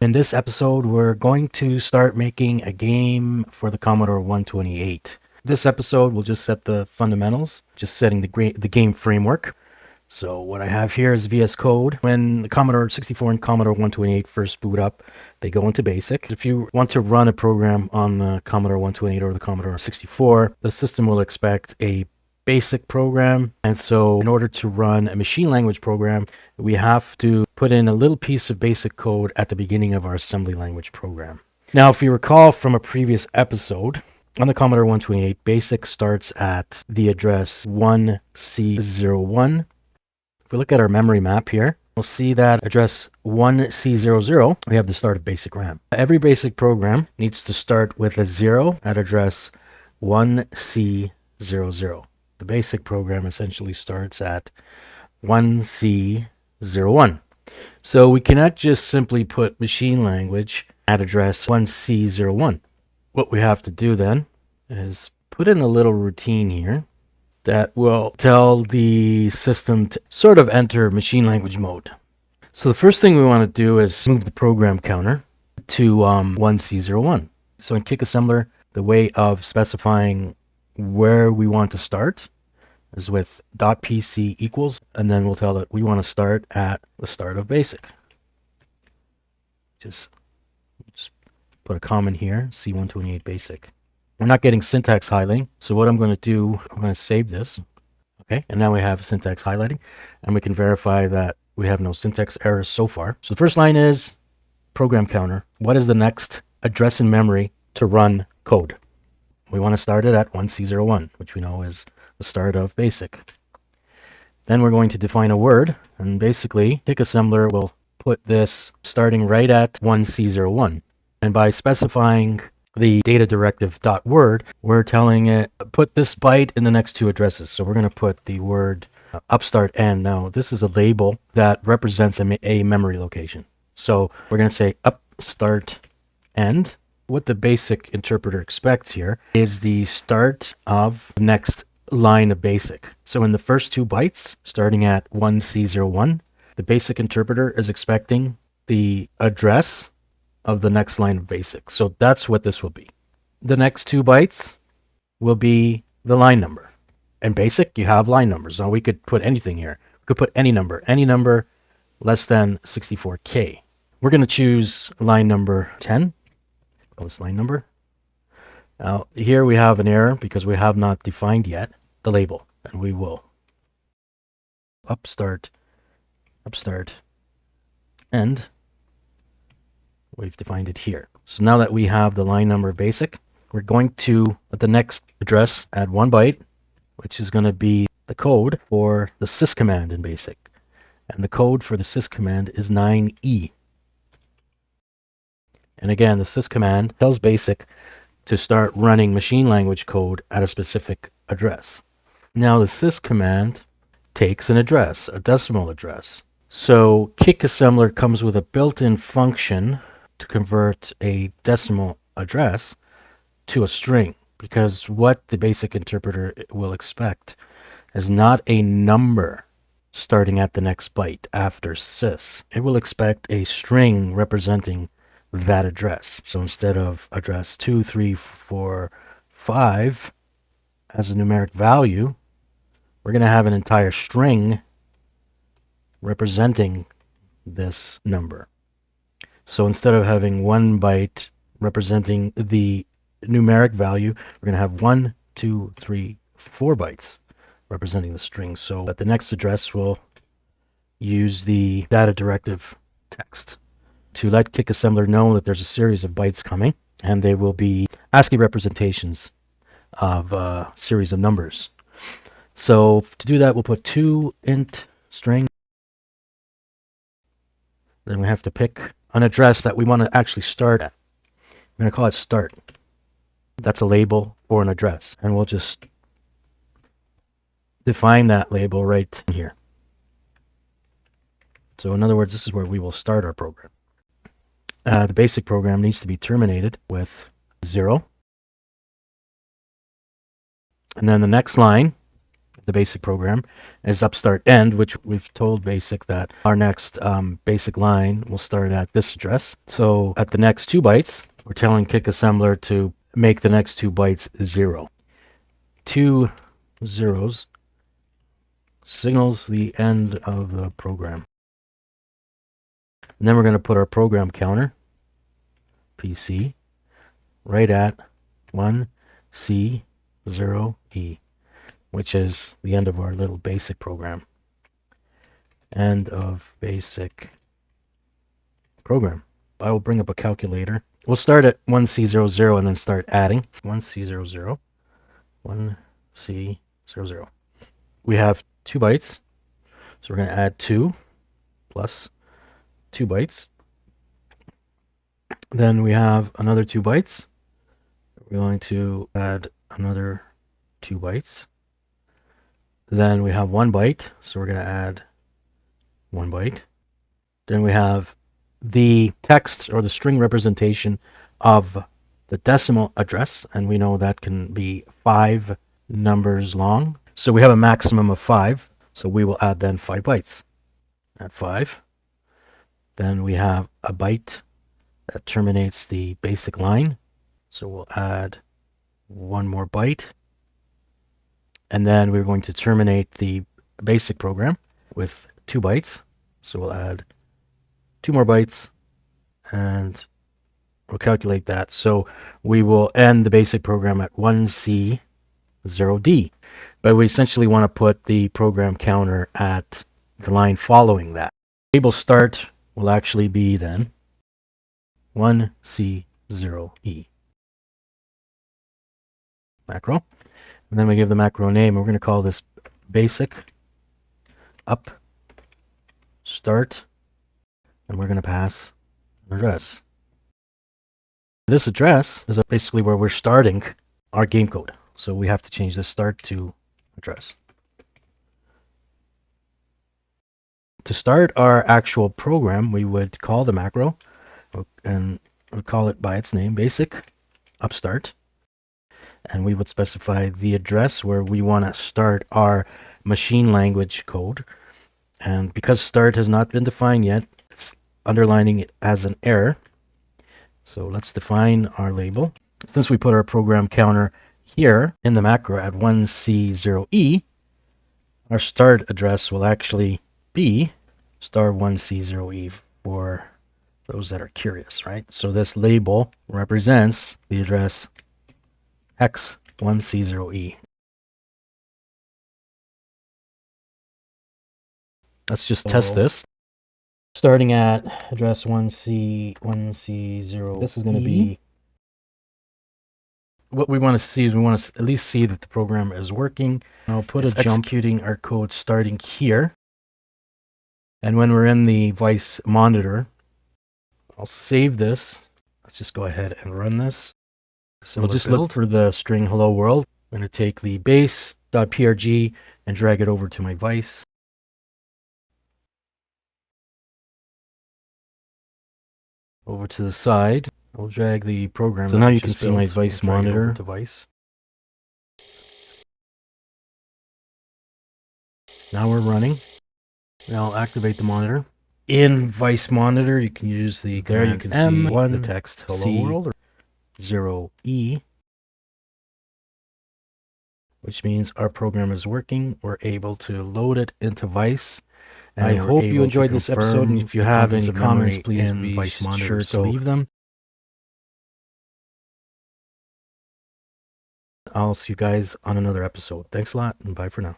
In this episode, we're going to start making a game for the Commodore 128. This episode will just set the fundamentals, just setting the game framework. So what I have here is VS Code. When the Commodore 64 and Commodore 128 first boot up, they go into BASIC. If you want to run a program on the Commodore 128 or the Commodore 64, the system will expect a BASIC program. And so in order to run a machine language program, we have to put in a little piece of BASIC code at the beginning of our assembly language program. Now, if you recall from a previous episode, on the Commodore 128, BASIC starts at the address 1C01. If we look at our memory map here, we'll see that address 1C00, we have the start of basic RAM. Every basic program needs to start with a 0 at address 1C00. The basic program essentially starts at 1C01. So we cannot just simply put machine language at address 1C01. What we have to do then is put in a little routine here that will tell the system to sort of enter machine language mode. So the first thing we want to do is move the program counter to 1C01. So in Kick Assembler, the way of specifying where we want to start is with .pc equals, and then we'll tell it we want to start at the start of basic. Just put a comment here, C128 basic. We're not getting syntax highlighting, so what I'm going to do, I'm going to save this. Okay, and now we have syntax highlighting, and we can verify that we have no syntax errors so far. So the first line is program counter. What is the next address in memory to run code? We want to start it at 1C01, which we know is the start of basic. Then we're going to define a word, and basically Kick Assembler will put this starting right at 1C01. And by specifying the data directive .word, we're telling it put this byte in the next two addresses. So we're going to put the word upstart end. Now this is a label that represents a memory location. So we're going to say upstart end. What the basic interpreter expects here is the start of the next line of basic. So in the first two bytes, starting at 1C01, the basic interpreter is expecting the address of the next line of basic. So that's what this will be. The next two bytes will be the line number. In basic, you have line numbers. Now we could put anything here. We could put any number less than 64K. We're going to choose line number 10. Call this line number. Now here we have an error because we have not defined yet the label, and we will upstart end. We've defined it here. So now that we have the line number basic, we're going to, at the next address, add 1 byte, which is going to be the code for the sys command in basic. And the code for the sys command is 9E. And again, the sys command tells basic to start running machine language code at a specific address. Now the sys command takes an address, a decimal address. So Kick Assembler comes with a built-in function to convert a decimal address to a string, because what the basic interpreter will expect is not a number starting at the next byte after sys. It will expect a string representing that address. So instead of address 2, 3, 4, 5 as a numeric value, we're going to have an entire string representing this number. So instead of having 1 byte representing the numeric value, we're going to have 1, 2, 3, 4 bytes representing the string. So at the next address, we'll use the data directive text to let Kick Assembler know that there's a series of bytes coming, and they will be ASCII representations of a series of numbers. So to do that, we'll put 2 int string. Then we have to pick an address that we want to actually start at. I'm going to call it start. That's a label for an address, and we'll just define that label right here. So in other words, this is where we will start our program. The basic program needs to be terminated with 0. And then the next line, the basic program is upstart end, which we've told basic that our next basic line will start at this address. So at the next 2 bytes, we're telling kick assembler to make the next 2 bytes 0. 2 zeros signals the end of the program. And then we're going to put our program counter, PC, right at 1C0E, which is the end of our little basic program. End of basic program. I will bring up a calculator. We'll start at 1C00 and then start adding. 1C00, 1C00. We have 2 bytes, so we're going to add 2 plus 2 bytes. Then we have another 2 bytes. We're going to add another 2 bytes. Then we have 1 byte, so we're going to add 1 byte. Then we have the text or the string representation of the decimal address, and we know that can be 5 numbers long. So we have a maximum of 5, so we will add then 5 bytes. Add 5. Then we have a byte that terminates the basic line, so we'll add 1 more byte. And then we're going to terminate the basic program with 2 bytes, so we'll add 2 more bytes, and we'll calculate that. So we will end the basic program at 1C0D, but we essentially want to put the program counter at the line following that. Table start will actually be then 1C0E. Macro. And then we give the macro name. We're going to call this basic up start, and we're going to pass an address. This address is basically where we're starting our game code. So we have to change the start to address. To start our actual program, we would call the macro, and we'll call it by its name, basic upstart. And we would specify the address where we want to start our machine language code. And because start has not been defined yet, it's underlining it as an error. So let's define our label. Since we put our program counter here in the macro at 1C0E, our start address will actually be *1C0E for those that are curious, right? So this label represents the address X1C0E. Let's just test this. Starting at address 1C0, this is going to be what we want to see. Is we want to at least see that the program is working. I'll put a jump executing our code starting here. And when we're in the Vice monitor, I'll save this. Let's just go ahead and run this. So we'll just look for the string hello world. I'm going to take the base.prg and drag it over to my Vice. Over to the side, I'll drag the program. So now you can see my Vice monitor. To Vice. Now we're running. Now I'll activate the monitor. In Vice monitor, you can use the there. You can see the text hello world. 0E, which means our program is working. We're able to load it into Vice. And I hope you enjoyed this episode, and if you have any comments, please be sure to leave them. I'll see you guys on another episode. Thanks a lot, and bye for now.